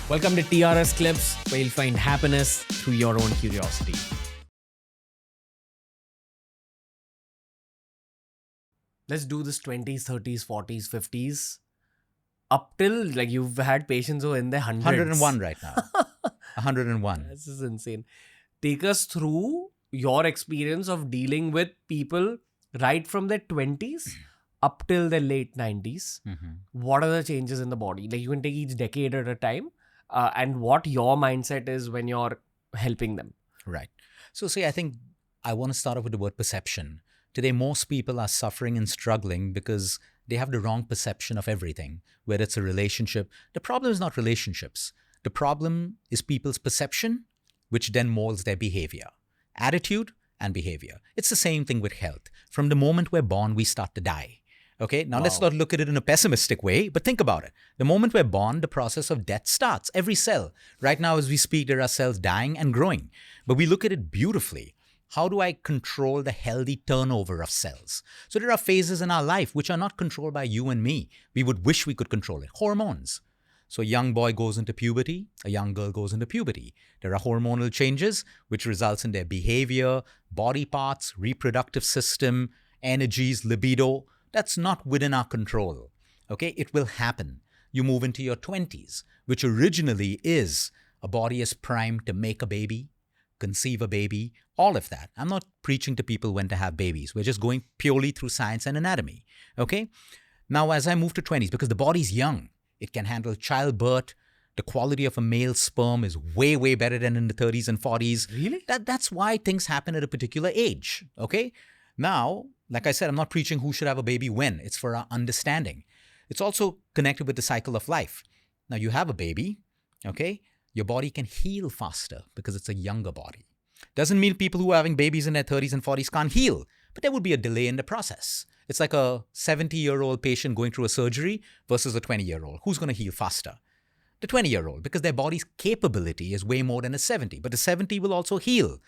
Welcome to TRS Clips, where you'll find happiness through your own curiosity. Let's do this 20s, 30s, 40s, 50s. Up till, like, you've had patients who are in their hundreds. 101 right now. 101. This is insane. Take us through your experience of dealing with people right from their 20s up till their late 90s. What are the changes in the body? Like, you can take each decade at a time. And what your mindset is when you're helping them. Right. So see, I think I want to start off with the word perception. Today, most people are suffering and struggling because they have the wrong perception of everything, whether it's a relationship. The problem is not relationships. The problem is people's perception, which then molds their behavior, attitude and behavior. It's the same thing with health. From the moment we're born, we start to die. Okay, now let's not look at it in a pessimistic way, but think about it. The moment we're born, the process of death starts. Every cell. Right now, as we speak, there are cells dying and growing. But we look at it beautifully. How do I control the healthy turnover of cells? So there are phases in our life which are not controlled by you and me. We would wish we could control it. Hormones. So a young boy goes into puberty, a young girl goes into puberty. There are hormonal changes which results in their behavior, body parts, reproductive system, energies, libido. That's not within our control. Okay, it will happen. You move into your 20s, which originally is a body is primed to make a baby, conceive a baby, all of that. I'm not preaching to people when to have babies. We're just going purely through science and anatomy. Okay, now as I move to 20s, because the body's young, it can handle childbirth. The quality of a male sperm is way, way better than in the 30s and 40s. Really? That's why things happen at a particular age. Okay, now, like I said, I'm not preaching who should have a baby when. It's for our understanding. It's also connected with the cycle of life. Now, you have a baby, okay? Your body can heal faster because it's a younger body. Doesn't mean people who are having babies in their 30s and 40s can't heal, but there would be a delay in the process. It's like a 70-year-old patient going through a surgery versus a 20-year-old. Who's going to heal faster? The 20-year-old, because their body's capability is way more than a 70. But the 70 will also heal.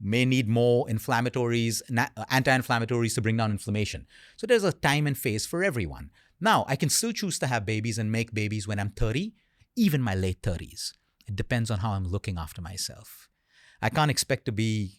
May need more inflammatories, anti-inflammatories to bring down inflammation. So there's a time and phase for everyone. Now, I can still choose to have babies and make babies when I'm 30, even my late 30s. It depends on how I'm looking after myself. I can't expect to be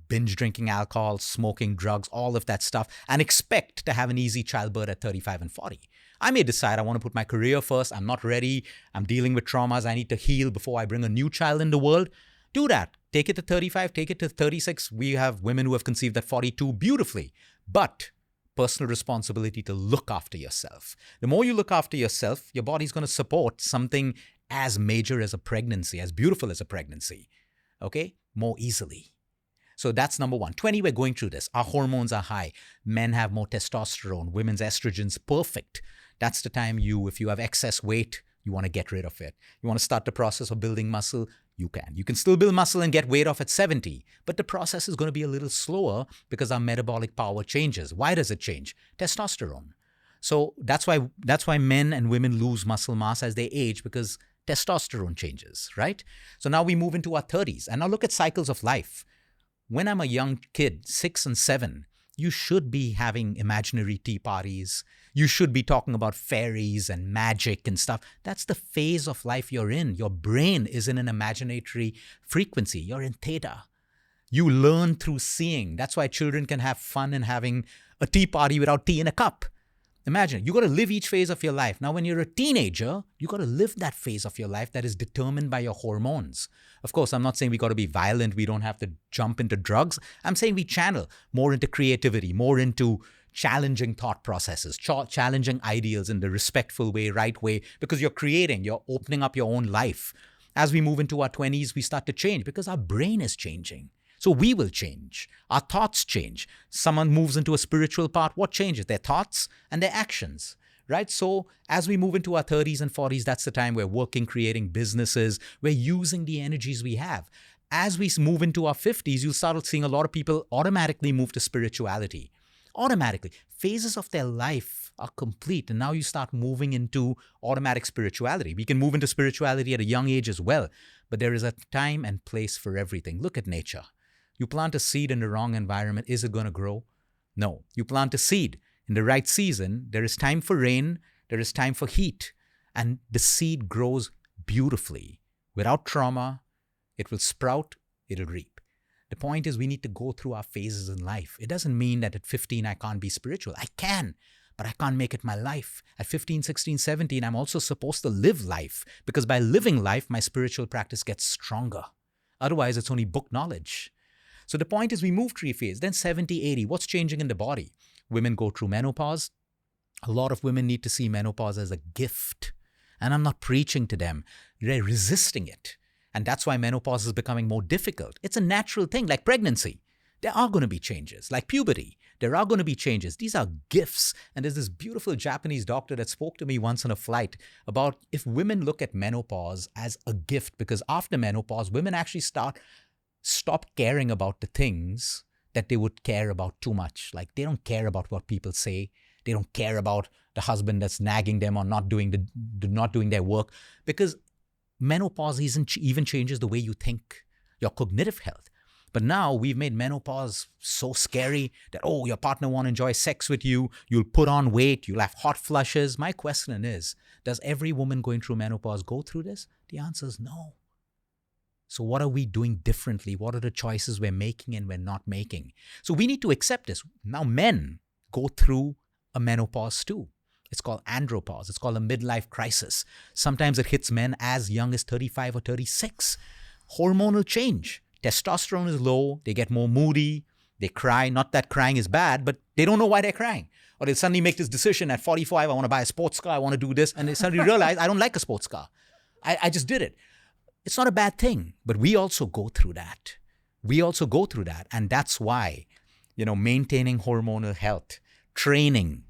binge drinking alcohol, smoking drugs, all of that stuff, and expect to have an easy childbirth at 35 and 40. I may decide I want to put my career first. I'm not ready. I'm dealing with traumas. I need to heal before I bring a new child in the world. Do that. Take it to 35, take it to 36. We have women who have conceived at 42 beautifully. But personal responsibility to look after yourself. The more you look after yourself, your body's going to support something as major as a pregnancy, as beautiful as a pregnancy, okay, more easily. So that's number one. 20, we're going through this. Our hormones are high. Men have more testosterone. Women's estrogen's perfect. That's the time if you have excess weight, you want to get rid of it. You want to start the process of building muscle, you can. You can still build muscle and get weight off at 70, but the process is going to be a little slower because our metabolic power changes. Why does it change? Testosterone. So that's why men and women lose muscle mass as they age, because testosterone changes, right? So now we move into our 30s, and now look at cycles of life. When I'm a young kid, 6 and 7, you should be having imaginary tea parties. You should be talking about fairies and magic and stuff. That's the phase of life you're in. Your brain is in an imaginatory frequency. You're in theta. You learn through seeing. That's why children can have fun in having a tea party without tea in a cup. Imagine, you got to live each phase of your life. Now, when you're a teenager, you got to live that phase of your life that is determined by your hormones. Of course, I'm not saying we got to be violent. We don't have to jump into drugs. I'm saying we channel more into creativity, more into challenging thought processes, challenging ideals in the respectful way, right way, because you're opening up your own life. As we move into our 20s, we start to change because our brain is changing. So we will change. Our thoughts change. Someone moves into a spiritual path. What changes? Their thoughts and their actions, right? So as we move into our 30s and 40s, that's the time we're working, creating businesses. We're using the energies we have. As we move into our 50s, you'll start seeing a lot of people automatically move to spirituality. Automatically. Phases of their life are complete. And now you start moving into automatic spirituality. We can move into spirituality at a young age as well. But there is a time and place for everything. Look at nature. You plant a seed in the wrong environment, is it going to grow? No. You plant a seed in the right season, there is time for rain, there is time for heat, and the seed grows beautifully. Without trauma, it will sprout, it'll reap. The point is we need to go through our phases in life. It doesn't mean that at 15 I can't be spiritual. I can, but I can't make it my life. At 15, 16, 17, I'm also supposed to live life, because by living life, my spiritual practice gets stronger. Otherwise, it's only book knowledge. So the point is we move through phase. Then 70, 80, what's changing in the body? Women go through menopause. A lot of women need to see menopause as a gift. And I'm not preaching to them. They're resisting it. And that's why menopause is becoming more difficult. It's a natural thing, like pregnancy. There are going to be changes, like puberty. There are going to be changes. These are gifts. And there's this beautiful Japanese doctor that spoke to me once on a flight about if women look at menopause as a gift, because after menopause, women actually stop caring about the things that they would care about too much. Like they don't care about what people say. They don't care about the husband that's nagging them or not doing their work, because menopause even changes the way you think, your cognitive health. But now we've made menopause so scary that, oh, your partner won't enjoy sex with you, you'll put on weight, you'll have hot flushes. My question is, does every woman going through menopause go through this? The answer is no. So what are we doing differently? What are the choices we're making and we're not making? So we need to accept this. Now men go through a menopause too. It's called andropause. It's called a midlife crisis. Sometimes it hits men as young as 35 or 36. Hormonal change. Testosterone is low. They get more moody. They cry. Not that crying is bad, but they don't know why they're crying. Or they suddenly make this decision at 45, I want to buy a sports car, I want to do this. And they suddenly realize, I don't like a sports car. I just did it. It's not a bad thing, but we also go through that. And that's why, maintaining hormonal health, training,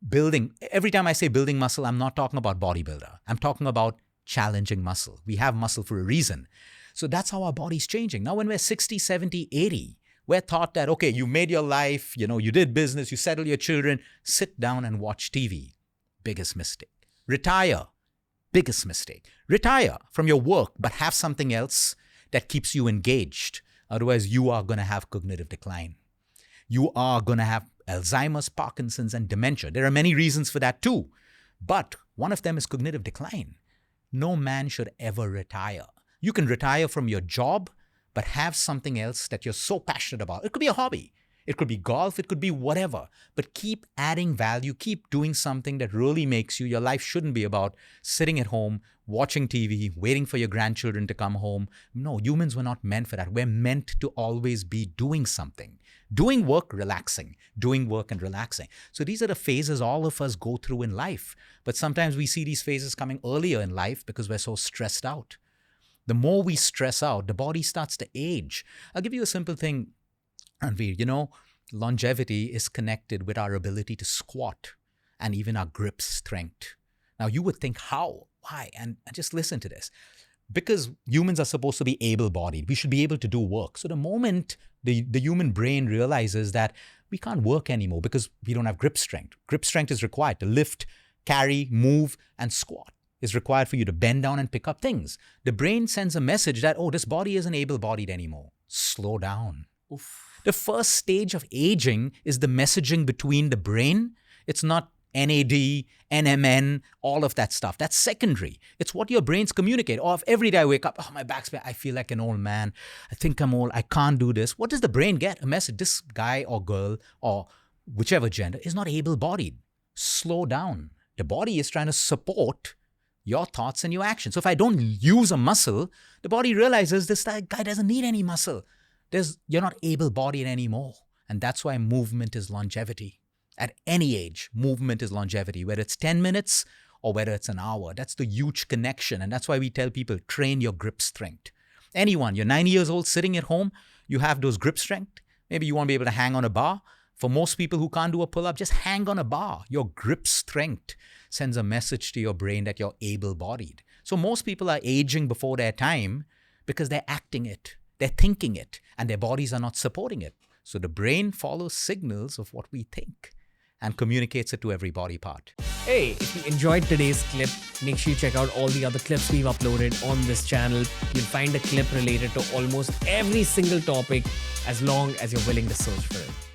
building. Every time I say building muscle, I'm not talking about bodybuilder. I'm talking about challenging muscle. We have muscle for a reason. So that's how our body's changing. Now, when we're 60, 70, 80, we're taught that, okay, you made your life, you did business, you settled your children, sit down and watch TV. Biggest mistake. Retire. Biggest mistake. Retire from your work, but have something else that keeps you engaged. Otherwise, you are going to have cognitive decline. You are going to have Alzheimer's, Parkinson's, and dementia. There are many reasons for that too. But one of them is cognitive decline. No man should ever retire. You can retire from your job, but have something else that you're so passionate about. It could be a hobby. It could be golf. It could be whatever. But keep adding value. Keep doing something that really makes you. Your life shouldn't be about sitting at home, watching TV, waiting for your grandchildren to come home. No, humans were not meant for that. We're meant to always be doing something. Doing work, relaxing. Doing work and relaxing. So these are the phases all of us go through in life. But sometimes we see these phases coming earlier in life because we're so stressed out. The more we stress out, the body starts to age. I'll give you a simple thing, Ranveer. Longevity is connected with our ability to squat and even our grip strength. Now, you would think, how? Why? And just listen to this. Because humans are supposed to be able-bodied. We should be able to do work. So the moment the human brain realizes that we can't work anymore because we don't have grip strength. Grip strength is required to lift, carry, move, and squat. Is required for you to bend down and pick up things. The brain sends a message that, this body isn't able-bodied anymore. Slow down. Oof. The first stage of aging is the messaging between the brain. It's not NAD, NMN, all of that stuff. That's secondary. It's what your brains communicate. Or if every day I wake up, my back's pain, I feel like an old man. I think I'm old. I can't do this. What does the brain get? A message. This guy or girl or whichever gender is not able-bodied. Slow down. The body is trying to support your thoughts and your actions. So if I don't use a muscle, the body realizes this guy doesn't need any muscle. You're not able-bodied anymore. And that's why movement is longevity. At any age, movement is longevity, whether it's 10 minutes or whether it's an hour. That's the huge connection. And that's why we tell people, train your grip strength. Anyone, you're 90 years old, sitting at home, you have those grip strength. Maybe you want to be able to hang on a bar. For most people who can't do a pull-up, just hang on a bar. Your grip strength sends a message to your brain that you're able-bodied. So most people are aging before their time because they're acting it, they're thinking it, and their bodies are not supporting it. So the brain follows signals of what we think and communicates it to every body part. Hey, if you enjoyed today's clip, make sure you check out all the other clips we've uploaded on this channel. You'll find a clip related to almost every single topic as long as you're willing to search for it.